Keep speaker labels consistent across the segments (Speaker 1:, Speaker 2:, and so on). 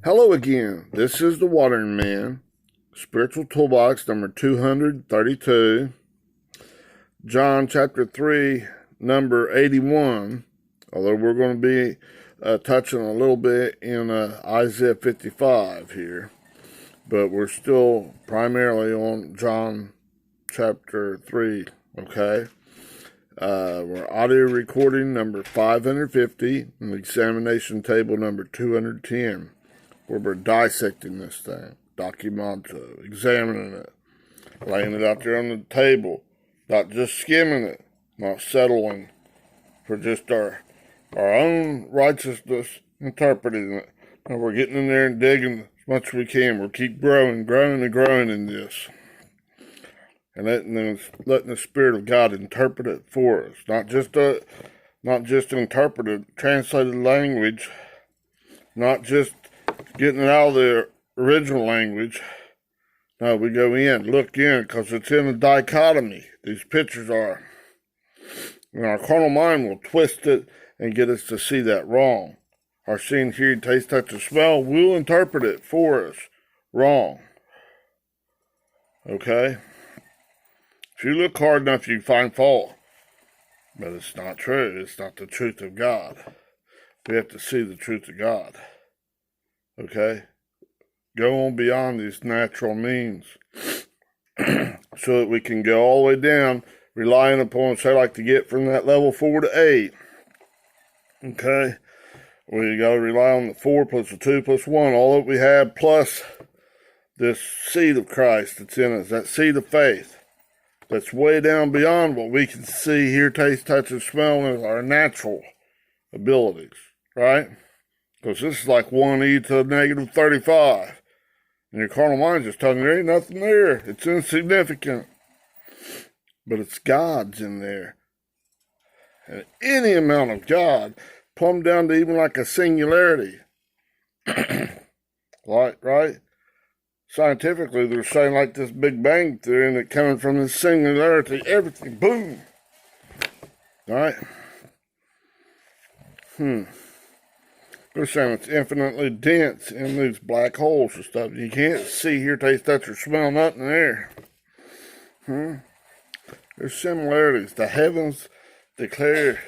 Speaker 1: Hello again. This is the Watering Man, Spiritual Toolbox number 232, John chapter 3, number 81, although we're going to be touching a little bit in Isaiah 55 here, but we're still primarily on John chapter 3, okay? We're audio recording number 550 and examination table number 210. Where we're dissecting this thing, documento, examining it, laying it out there on the table, not just skimming it, not settling for just our own righteousness, interpreting it. And we're getting in there and digging as much as we can. We'll keep growing in this. And letting the Spirit of God interpret it for us. Not just interpreted, translated language, not just getting it out of the original language. No, we go in, look in, because it's in a dichotomy. These pictures are. And our carnal mind will twist it and get us to see that wrong. Our seeing, hearing, taste, touch, and smell will interpret it for us wrong. Okay? If you look hard enough, you find fault. But it's not true. It's not the truth of God. We have to see the truth of God. Okay? Go on beyond these natural means so that we can go all the way down, relying upon, say, like to get from that level 4 to 8. Okay? We got to rely on the 4 plus the 2 plus 1, all that we have, plus this seed of Christ that's in us, that seed of faith that's way down beyond what we can see, hear, taste, touch, and smell in our natural abilities, right? Because this is like 1e to negative 35. And your carnal mind's just telling you there ain't nothing there. It's insignificant. But it's God's in there. And any amount of God, plumb down to even like a singularity. Right? Scientifically, they're saying like this Big Bang Theory, and it coming from this singularity, everything, boom. Right? They're saying it's infinitely dense in these black holes and stuff. You can't see, hear, taste, touch, or smell nothing there. There's similarities. The heavens declare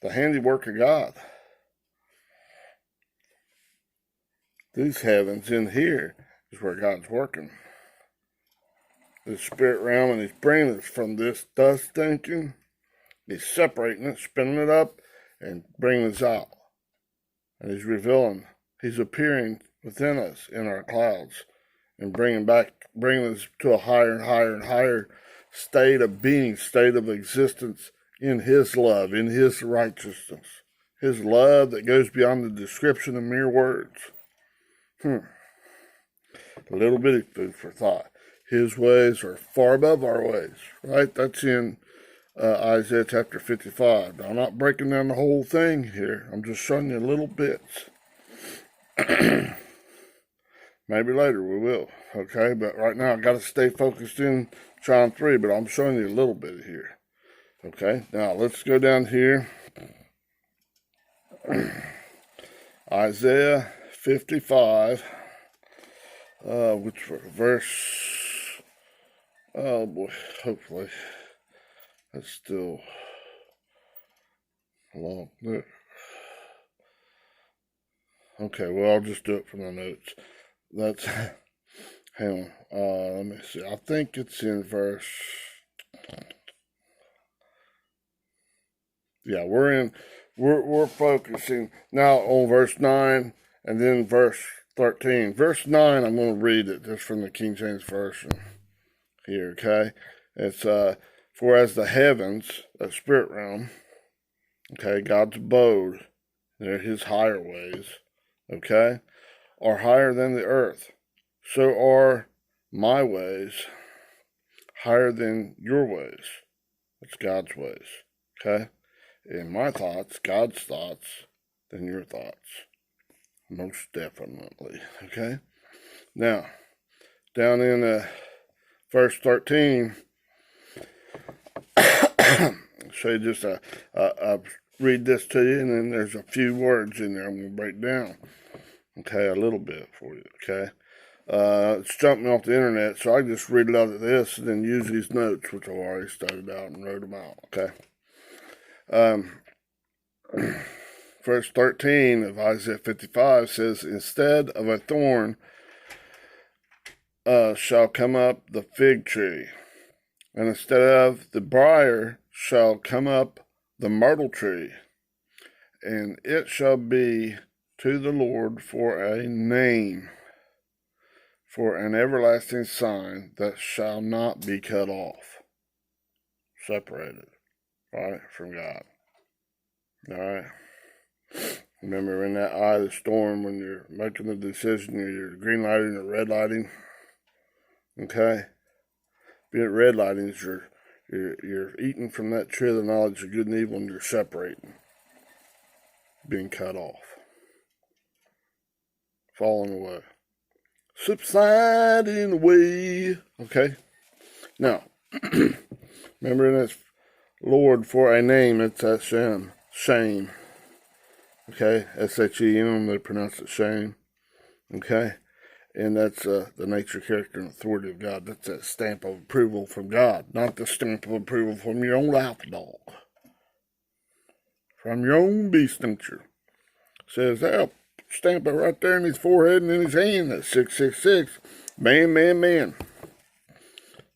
Speaker 1: the handiwork of God. These heavens in here is where God's working. The spirit realm, and He's bringing us from this dust thinking. He's separating it, spinning it up, and bringing us out. And He's revealing, He's appearing within us in our clouds and bringing us to a higher and higher and higher state of being, state of existence in His love, in His righteousness. His love that goes beyond the description of mere words. A little bitty food for thought. His ways are far above our ways, right? That's in Isaiah chapter 55. Now, I'm not breaking down the whole thing here. I'm just showing you little bits. Maybe later we will, okay? But right now I got to stay focused in John 3, but I'm showing you a little bit here, okay? Now, let's go down here. Isaiah 55, which verse, oh boy, hopefully. That's still long. Okay, well, I'll just do it from the notes. That's, hang on, let me see. I think it's in verse, yeah, we're focusing now on verse 9 and then verse 13. Verse 9, I'm going to read it just from the King James Version here, okay? It's, for as the heavens, that spirit realm, okay, God's abode, they're His higher ways, okay, are higher than the earth, so are my ways higher than your ways. That's God's ways, okay? And my thoughts, God's thoughts, than your thoughts. Most definitely, okay? Now, down in verse 13, show you just read this to you, and then there's a few words in there I'm going to break down. Okay, a little bit for you, okay? It's jumping off the internet, so I just read it out of this and then use these notes, which I've already studied out and wrote them out, okay? Verse 13 of Isaiah 55 says, instead of a thorn shall come up the fig tree, and instead of the briar shall come up the myrtle tree, and it shall be to the Lord for a name, for an everlasting sign that shall not be cut off, separated, right, from God. All right. Remember in that eye of the storm when you're making the decision, you're green lighting or red lighting. Okay? Being red lighting is you're eating from that tree of the knowledge of good and evil, and you're separating, being cut off, falling away, subsiding away. Okay? Now, remember in this Lord for a name, it's that shame. Okay, S-H-E-M, they pronounce it shame. Okay, and that's the nature, character, and authority of God. That's that stamp of approval from God, not the stamp of approval from your own alpha dog, from your own beast nature. Says, I'll stamp it right there in his forehead and in his hand. That's 666. Man, man, man.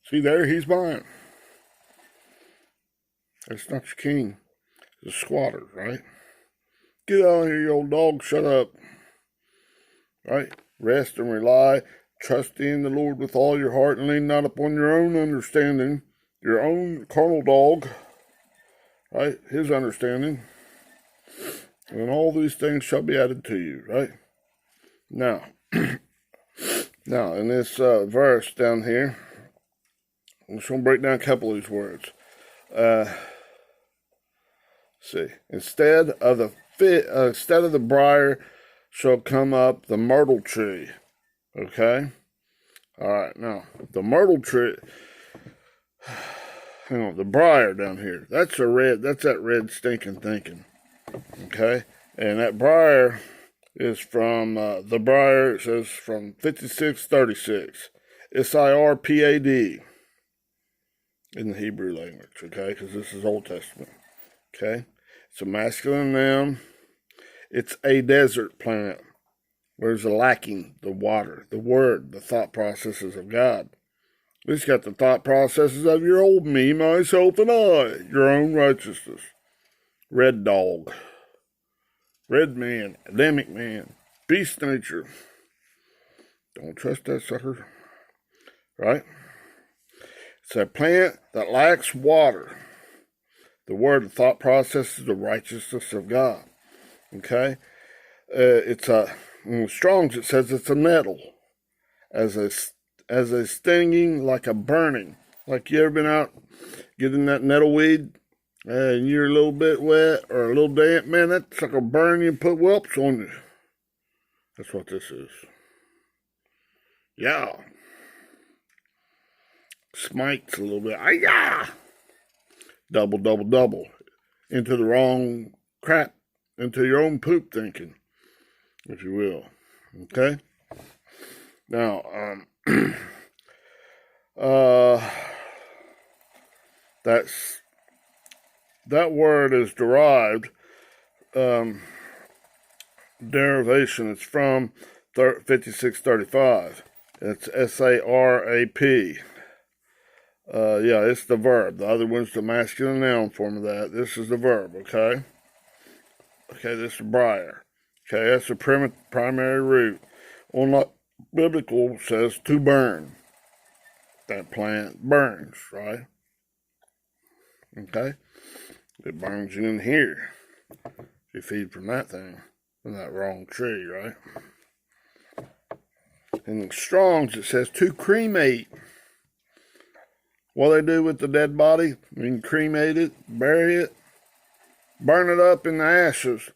Speaker 1: See there, he's mine. That's not your king. It's a squatter, right? Get out of here, you old dog. Shut up. Right? Rest and rely. Trust in the Lord with all your heart and lean not upon your own understanding. Your own carnal dog. Right? His understanding. And all these things shall be added to you. Right? Now, in this verse down here, I'm just going to break down a couple of these words. See. Instead of the briar shall come up the myrtle tree. Okay? Alright, now, the myrtle tree, hang on, the briar down here, that's that red stinking thinking. Okay? And that briar is from, the briar, it says from 5636. S-I-R-P-A-D in the Hebrew language, okay? Because this is Old Testament. Okay? It's a masculine noun. It's a desert plant. Where's the lacking? The water, the word, the thought processes of God. It's got the thought processes of your old me, myself, and I. Your own righteousness. Red dog. Red man. Adamic man. Beast nature. Don't trust that sucker. Right? It's a plant that lacks water. The word, the thought process is the righteousness of God. Okay? It's in Strong's it says it's a nettle. As a stinging, like a burning. Like you ever been out getting that nettle weed and you're a little bit wet or a little damp, man, that's like a burn you put whelps on you. That's what this is. Yeah. Smites a little bit. Ah-yah! Double, double, double. Into the wrong crap. Into your own poop thinking, if you will. Okay? Now, that word is derived, derivation, it's from 5635. It's S-A-R-A-P. Yeah, it's the verb. The other one's the masculine noun form of that. This is the verb, okay? Okay, this is briar. Okay, that's the primary root. Unlike biblical says to burn. That plant burns, right? Okay? It burns you in here. You feed from that thing, from that wrong tree, right? In the Strong's it says to cremate. What they do with the dead body, you can cremate it, bury it, burn it up in the ashes.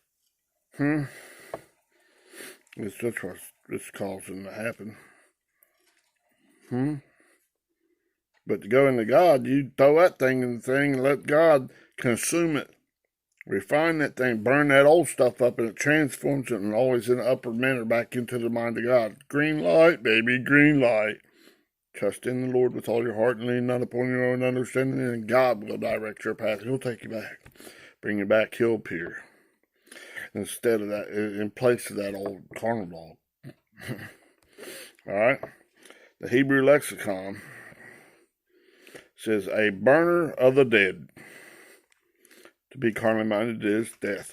Speaker 1: That's what's causing to happen. But to go into God, you throw that thing in the thing and let God consume it Refine that thing, burn that old stuff up, and it transforms it and always in the upper manner back into the mind of God. Green light, baby, green light. Trust in the Lord with all your heart and lean not upon your own understanding, and God will direct your path. He'll take you back. Bring you back, he'll appear. Instead of that, in place of that old carnal dog. All right? The Hebrew lexicon says, a burner of the dead. To be carnally minded is death.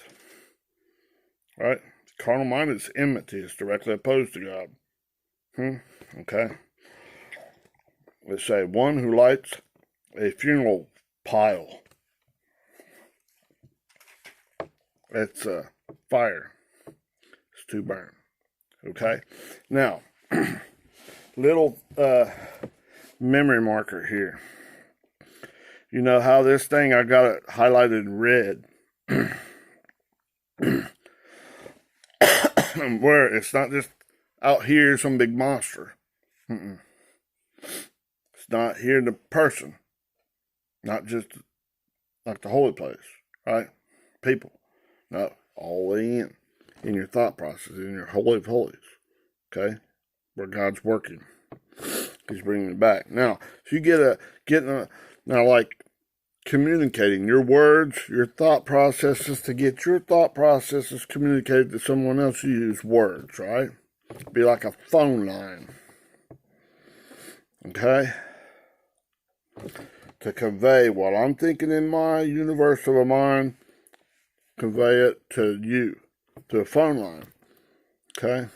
Speaker 1: All right? Carnal minded is enmity. It's directly opposed to God. Okay? Let's say one who lights a funeral pile. It's a fire. It's to burn. Okay? Now, little memory marker here. You know how this thing, I got it highlighted in red. Where it's not just out here some big monster. It's not here in the person. Not just like the holy place, right? People. No, all the way in your thought process, in your holy of holies. Okay? Where God's working. He's bringing it back. Now, if you now like communicating your words, your thought processes, to get your thought processes communicated to someone else, you use words, right? Be like a phone line. Okay? To convey what I'm thinking in my universe of a mind, convey it to you, to a phone line. Okay?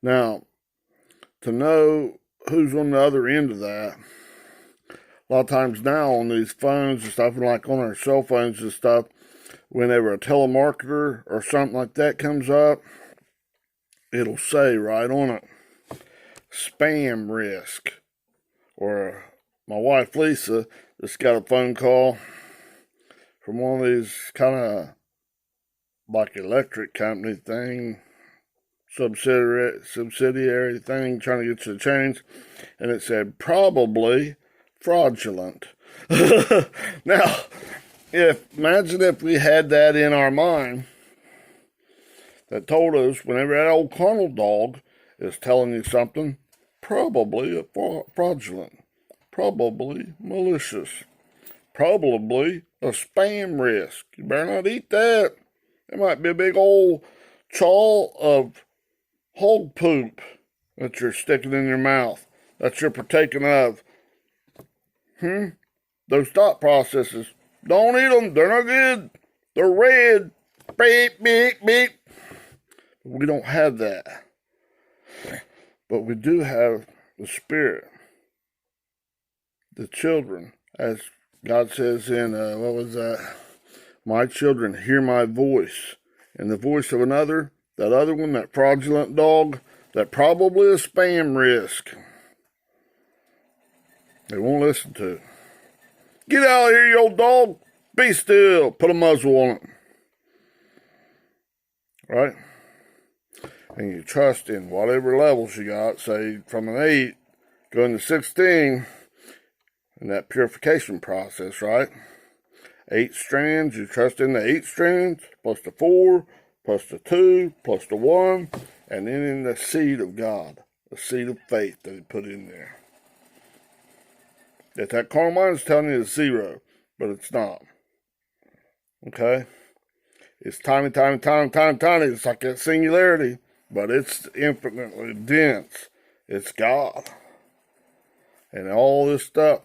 Speaker 1: Now, to know who's on the other end of that, a lot of times now on these phones and stuff, and like on our cell phones and stuff, whenever a telemarketer or something like that comes up, it'll say right on it, spam risk. Or my wife Lisa just got a phone call from one of these kind of like electric company thing, subsidiary thing, trying to get you to change, and it said probably fraudulent. Now, imagine if we had that in our mind that told us whenever that old carnal dog is telling you something, probably fraudulent, probably malicious, probably a spam risk. You better not eat that. It might be a big old chaw of hog poop that you're sticking in your mouth, that you're partaking of. Those thought processes, don't eat them. They're not good. They're red. Beep, beep, beep. We don't have that. But we do have the Spirit. The children, as God says in, what was that? My children hear my voice. And the voice of another, that other one, that fraudulent dog, that probably a spam risk, they won't listen to. Get out of here, you old dog. Be still. Put a muzzle on it. Right? And you trust in whatever levels you got, say from an 8 going to 16, in that purification process, right? 8 strands, you trust in the 8 strands, plus the 4, plus the 2, plus the 1, and then in the seed of God, the seed of faith that he put in there. That carnal mind is telling you it's 0, but it's not. Okay? It's tiny, tiny, tiny, tiny, tiny. It's like that singularity, but it's infinitely dense. It's God. And all this stuff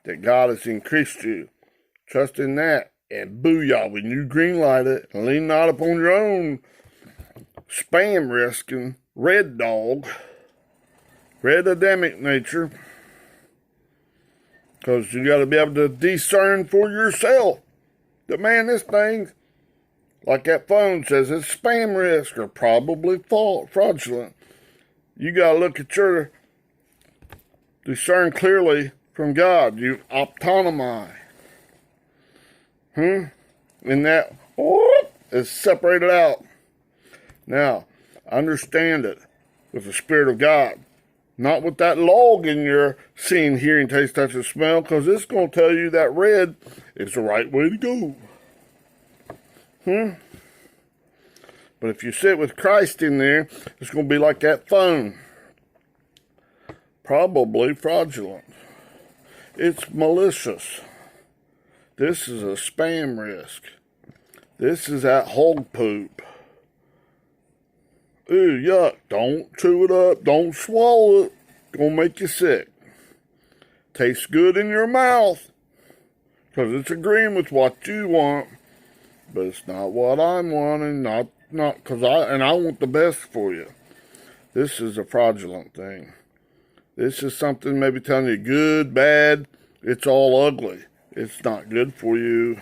Speaker 1: that God has increased you. Trust in that. And booyah, when you green light it, and lean not upon your own spam risking red dog, red Adamic nature, because you got to be able to discern for yourself that, man, this thing, like that phone says, it's spam risk or probably fraudulent. You got to look at your discern clearly from God. You autonomy. And that is separated out. Now, understand it with the Spirit of God. Not with that log in your seeing, hearing, taste, touch, and smell, because it's going to tell you that red is the right way to go. But if you sit with Christ in there, it's going to be like that phone. Probably fraudulent. It's malicious. This is a spam risk. This is that hog poop. Ooh, yuck. Don't chew it up. Don't swallow it. It's going to make you sick. Tastes good in your mouth because it's agreeing with what you want, but it's not what I'm wanting. Not because I want the best for you. This is a fraudulent thing. This is something maybe telling you good, bad. It's all ugly. It's not good for you.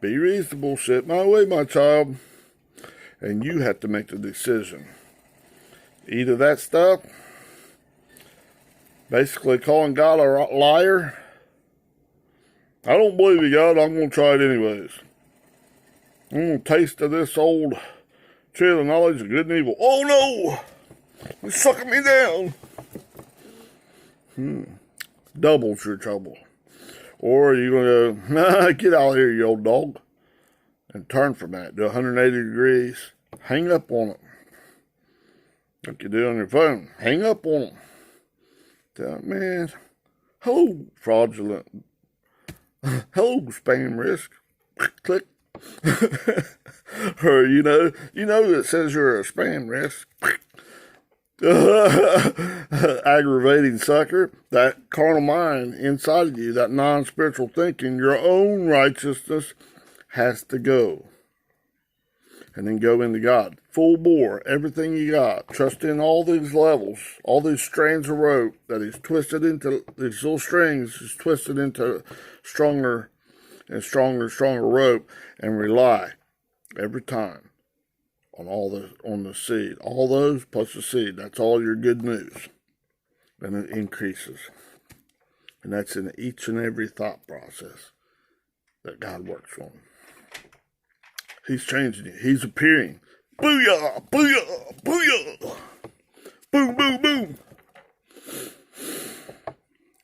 Speaker 1: Be reasonable. Sit my way, my child. And you have to make the decision. Either that stuff, basically calling God a liar. I don't believe in God. I'm going to try it anyways. I'm going to taste of this old tree of the knowledge of good and evil. Oh no! It's sucking me down. Doubles your trouble. Or you're going to go, get out of here, you old dog. And turn from that. Do 180 degrees. Hang up on it. Like you do on your phone. Hang up on it. Tell man, hello, fraudulent. Hello, spam risk. Click. Or, it says you're a spam risk. Aggravating sucker. That carnal mind inside of you, that non-spiritual thinking, your own righteousness has to go. And then go into God. Full bore, everything you got. Trust in all these levels, all these strands of rope that he's twisted into, these little strings, he's twisted into stronger and stronger rope, and rely every time on the seed. All those plus the seed. That's all your good news. And it increases. And that's in each and every thought process that God works on. He's changing it. He's appearing. Booyah! Booyah! Booyah! Boom, boom, boom.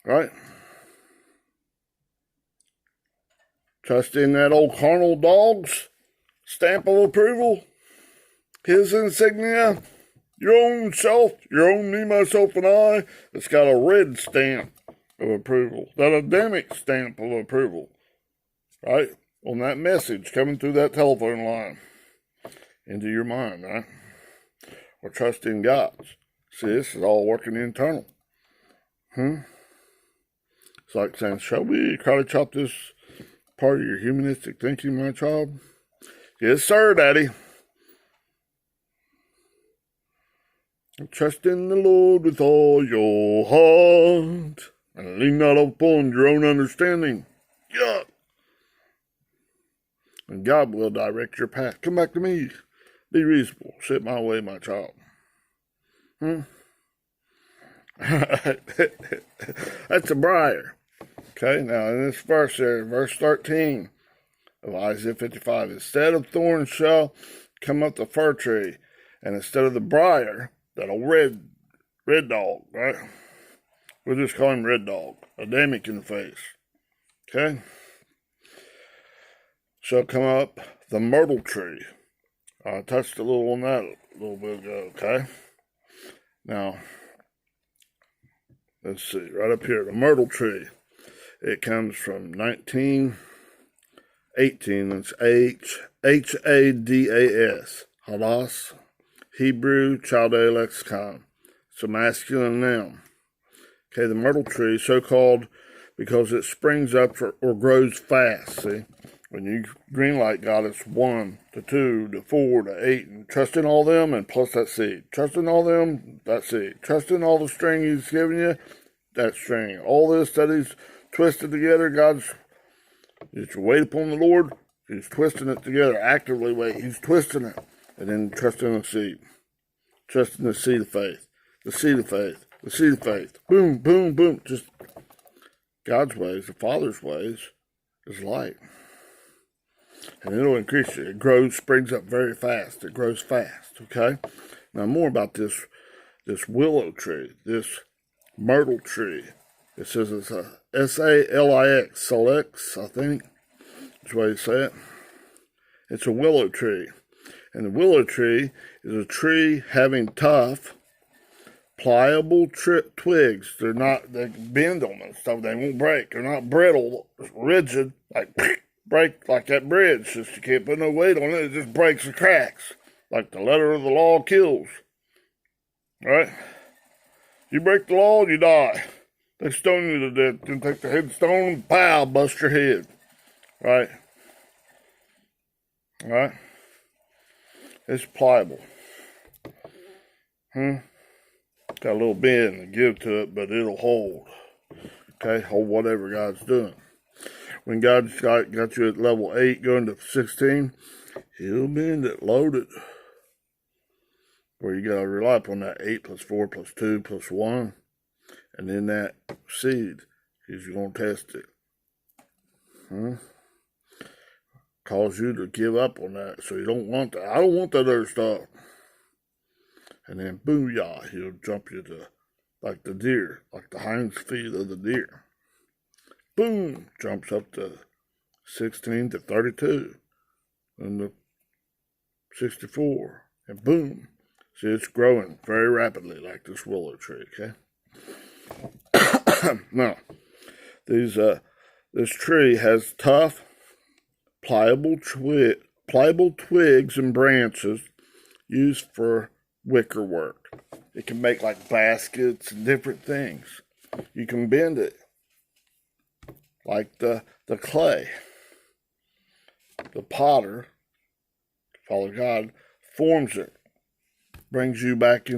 Speaker 1: Right? Trust in that old carnal dog's stamp of approval. His insignia. Your own self, your own me, myself, and I. It's got a red stamp of approval. That Adamic stamp of approval. Right? On that message coming through that telephone line into your mind, right? Or trust in God. See, this is all working internal. It's like saying, shall we karate chop this part of your humanistic thinking, my child? Yes, sir, Daddy. Trust in the Lord with all your heart and lean not upon your own understanding. Yeah. And God will direct your path. Come back to me. Be reasonable. Sit my way, my child. That's a briar. Okay, now in this verse there, verse 13 of Isaiah 55, instead of thorns shall come up the fir tree, and instead of the briar, that old red dog, right? We'll just call him Red Dog. Adamic in the face. Okay? Shall come up the myrtle tree. I touched a little on that a little bit ago, okay? Now, let's see, right up here, the myrtle tree. It comes from 1918. It's Hadas. Hadas. Hebrew Chaldea Lexicon. It's a masculine noun. Okay, the myrtle tree, so-called because it springs up or grows fast, see? When you greenlight God, it's 1 to 2 to 4 to 8, and trust in all them and plus that seed. Trust in all them, that seed. Trust in all the string he's given you, that string. All this that he's twisted together, God's, just wait upon the Lord, he's twisting it together, actively wait, he's twisting it. And then trust in the seed. Trust in the seed of faith. The seed of faith. The seed of faith. Boom, boom, boom. Just God's ways, the Father's ways, is light. And it'll increase it. It grows, springs up very fast. It grows fast, okay? Now, more about this willow tree, this myrtle tree. It says it's a Salix, Salix, I think. That's the way you say it. It's a willow tree. And the willow tree is a tree having tough, pliable twigs. They bend on and stuff. They won't break. They're not brittle, rigid, like break like that bridge. Just you can't put no weight on it. It just breaks and cracks. Like the letter of the law kills. Right? You break the law, you die. They stone you to death. Then take the headstone and pow, bust your head. Right? Right? It's pliable. Got a little bend to give to it, but it'll hold. Okay? Hold whatever God's doing. When God's got you at level 8 going to 16, he'll bend it, load it. Where you got to rely upon that 8 plus 4 plus 2 plus 1. And then that seed is you're going to test it. Cause you to give up on that. So you don't want that. I don't want that other stuff. And then booyah, he'll jump you to like the deer, like the hind feet of the deer. Boom, jumps up to 16 to 32. And the 64. And boom. See, it's growing very rapidly like this willow tree, okay? Now, this tree has tough, pliable twigs and branches used for wicker work. It can make like baskets and different things. You can bend it like the clay. The potter, Father God, forms it. Brings you back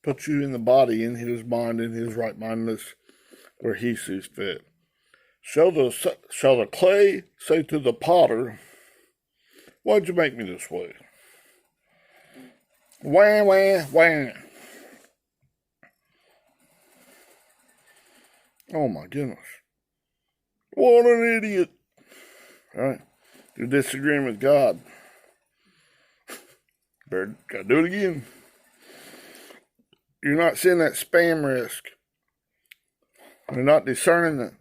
Speaker 1: puts you in the body, in his mind, in his right mindedness, where he sees fit. Shall the clay say to the potter, why'd you make me this way? Wah, wah, wah. Oh my goodness. What an idiot. All right? You're disagreeing with God. Better gotta do it again. You're not seeing that spam risk. You're not discerning it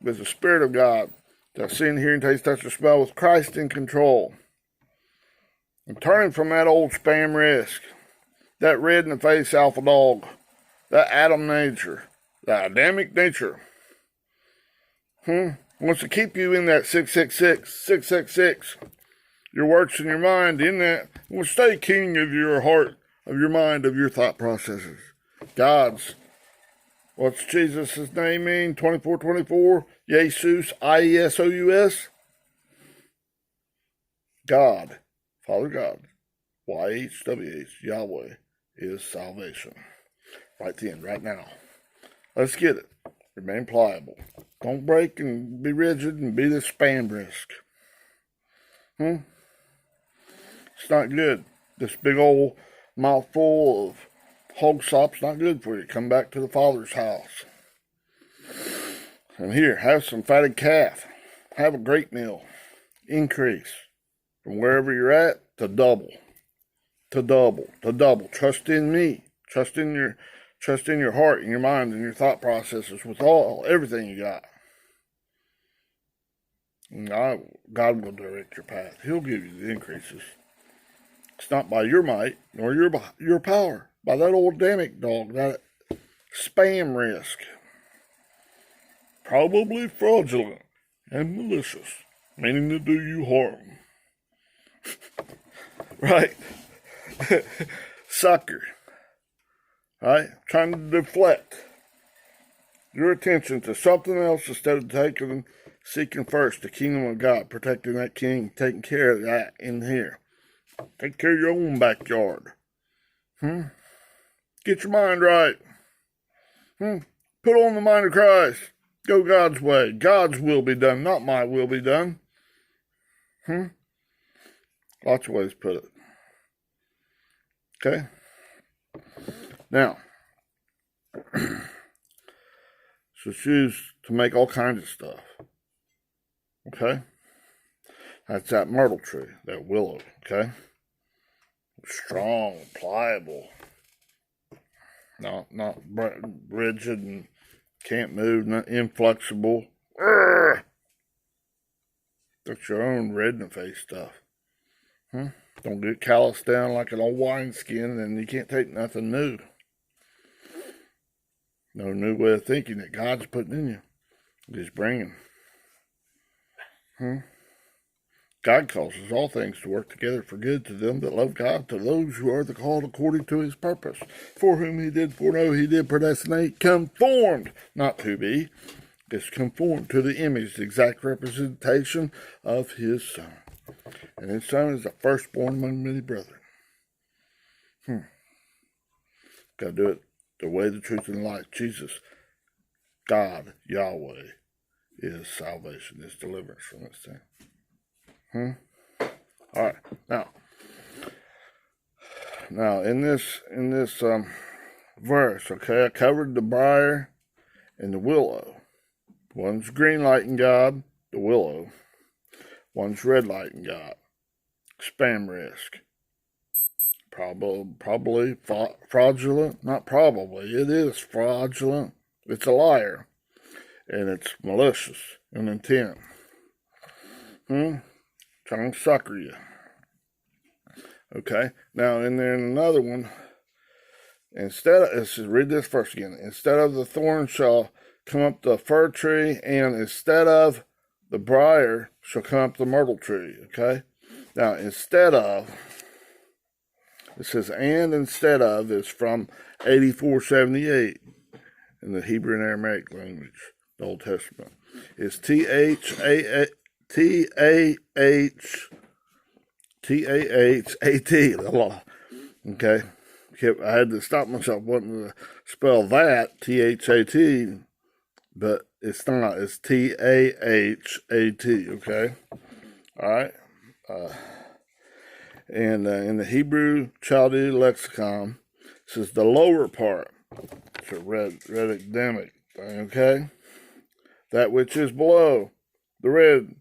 Speaker 1: with the Spirit of God. That seeing, hearing, taste, touch, or smell with Christ in control. And turning from that old spam risk. That red in the face alpha dog. That Adam nature. That Adamic nature. Wants to keep you in that 666. Your works and your mind in that. Will stay king of your heart, of your mind, of your thought processes. God's. What's Jesus' name mean? 24:24. Jesus, I-E-S-O-U-S. God, Father God, Y-H-W-H, Yahweh is salvation. Right then, right now. Let's get it. Remain pliable. Don't break and be rigid and be the spam risk. It's not good. This big old mouthful of hog sop's not good for you. Come back to the Father's house. And here, have some fatted calf. Have a great meal. Increase. From wherever you're at, to double. To double. To double. Trust in me. Trust in your heart and your mind and your thought processes with everything you got. And God will direct your path. He'll give you the increases. It's not by your might nor your power. By that old Adamic dog, that spam risk. Probably fraudulent and malicious, meaning to do you harm. Right? Sucker. Right? Trying to deflect your attention to something else instead of seeking first the kingdom of God, protecting that king, taking care of that in here. Take care of your own backyard. Get your mind right. Put on the mind of Christ. Go God's way. God's will be done, not my will be done. Lots of ways to put it. Okay? Now, so it's used to make all kinds of stuff. Okay? That's that myrtle tree, that willow, okay? Strong, pliable. Not rigid and can't move, not inflexible. That's your own red in the face stuff. Don't get calloused down like an old wineskin, and you can't take nothing new. No new way of thinking that God's putting in you. He's bringing. God causes all things to work together for good to them that love God, to those who are the called according to his purpose. For whom he did foreknow, he did predestinate, conformed, not to be, is conformed to the image, the exact representation of his Son. And his Son is the firstborn among many brethren. Got to do it the way, the truth, and the life. Jesus, God, Yahweh, is salvation, is deliverance from this thing. All right. Now in this verse, okay, I covered the briar and the willow. One's green lighting God, the willow. One's red lighting God, spam risk. Probably fraudulent. Not probably. It is fraudulent. It's a liar, and it's malicious in intent. Trying to sucker you. Okay. Now, and then another one. Let's read this first again. Instead of the thorn shall come up the fir tree, and instead of the briar shall come up the myrtle tree. Okay. Now, instead of, it says, and instead of is from 8478 in the Hebrew and Aramaic language, the Old Testament. It's T-A-H-A-T. Okay. I had to stop myself wanting to spell that, T-H-A-T, but it's not. It's T-A-H-A-T, okay? All right? And in the Hebrew Chaldee lexicon, it says the lower part. It's a red academic thing, okay? That which is below the red,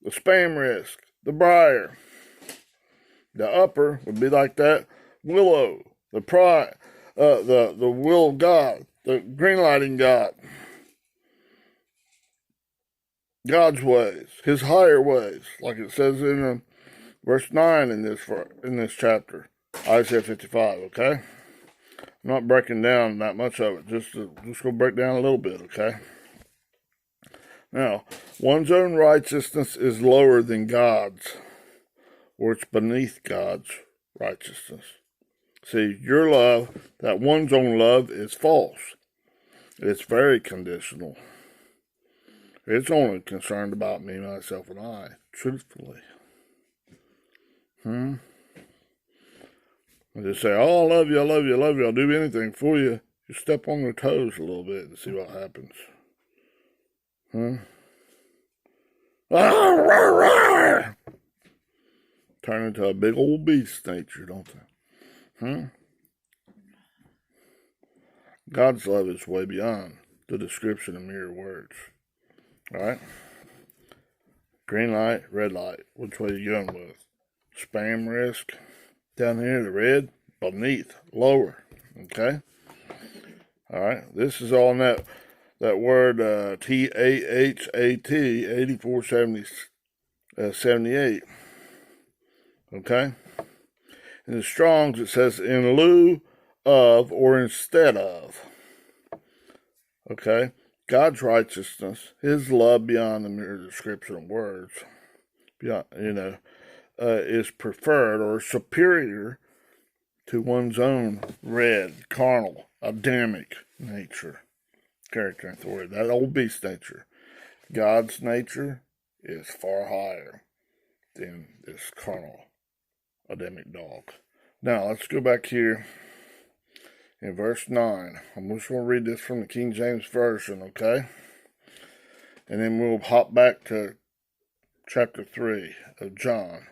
Speaker 1: the spam risk, the briar. The upper would be like that willow, the will of God, the green lighting God, God's ways, his higher ways, like it says in verse 9 in this chapter, Isaiah 55. Okay, I'm not breaking down that much of it. Just go break down a little bit. Okay. Now, one's own righteousness is lower than God's, or it's beneath God's righteousness. See, your love, that one's own love, is false. It's very conditional. It's only concerned about me, myself, and I, truthfully. I just say, oh, I love you, I love you, I love you, I'll do anything for you. You step on their toes a little bit and see what happens. Turn into a big old beast nature, don't they? God's love is way beyond the description of mere words. All right? Green light, red light. Which way you going with? Spam risk. Down here, the red. Beneath. Lower. Okay? All right? This is all in that word T-A-H-A-T, 8478. Okay? In the Strong's, it says in lieu of or instead of. Okay? God's righteousness, his love beyond the mere description of words, beyond, is preferred or superior to one's own red, carnal, Adamic nature, character, and authority. That old beast nature. God's nature is far higher than this carnal, Adamic dog. Now, let's go back here in verse 9. I'm just going to read this from the King James Version, okay? And then we'll hop back to chapter 3 of John.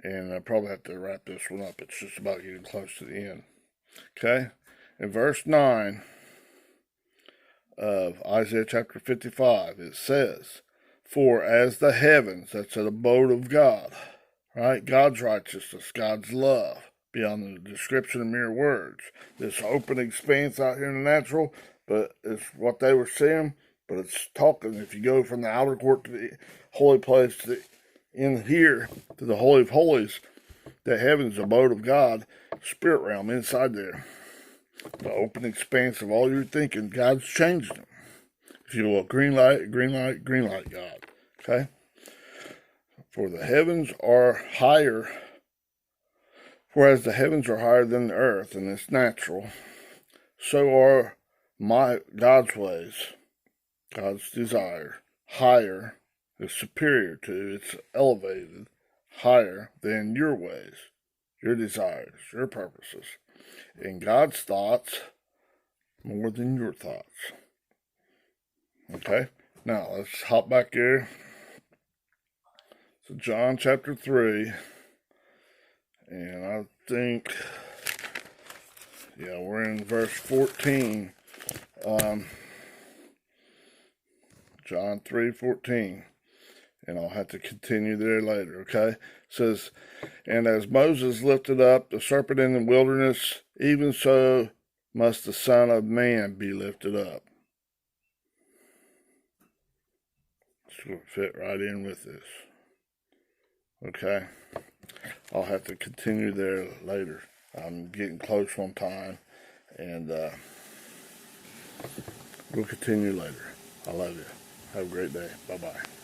Speaker 1: And I probably have to wrap this one up. It's just about getting close to the end. Okay? In verse 9 of Isaiah chapter 55, it says, for as the heavens, that's an abode of God, right? God's righteousness, God's love, beyond the description of mere words. This open expanse out here in the natural, but it's what they were seeing, but it's talking. If you go from the outer court to the holy place to in here to the Holy of Holies, The heavens, abode of God, spirit realm inside there. The open expanse of all your thinking, God's changing them. If you will, green light, green light, green light, God. Okay? For the heavens are higher, whereas the heavens are higher than the earth, and it's natural, so are God's ways, God's desire, higher, is superior to, it's elevated, higher than your ways, your desires, your purposes. And God's thoughts more than your thoughts. Okay? Now, let's hop back here. So John chapter 3. And I think, yeah, we're in verse 14. John 3:14. And I'll have to continue there later, okay? It says, and as Moses lifted up the serpent in the wilderness, even so must the Son of Man be lifted up. This will fit right in with this. Okay? I'll have to continue there later. I'm getting close on time, and we'll continue later. I love you. Have a great day. Bye-bye.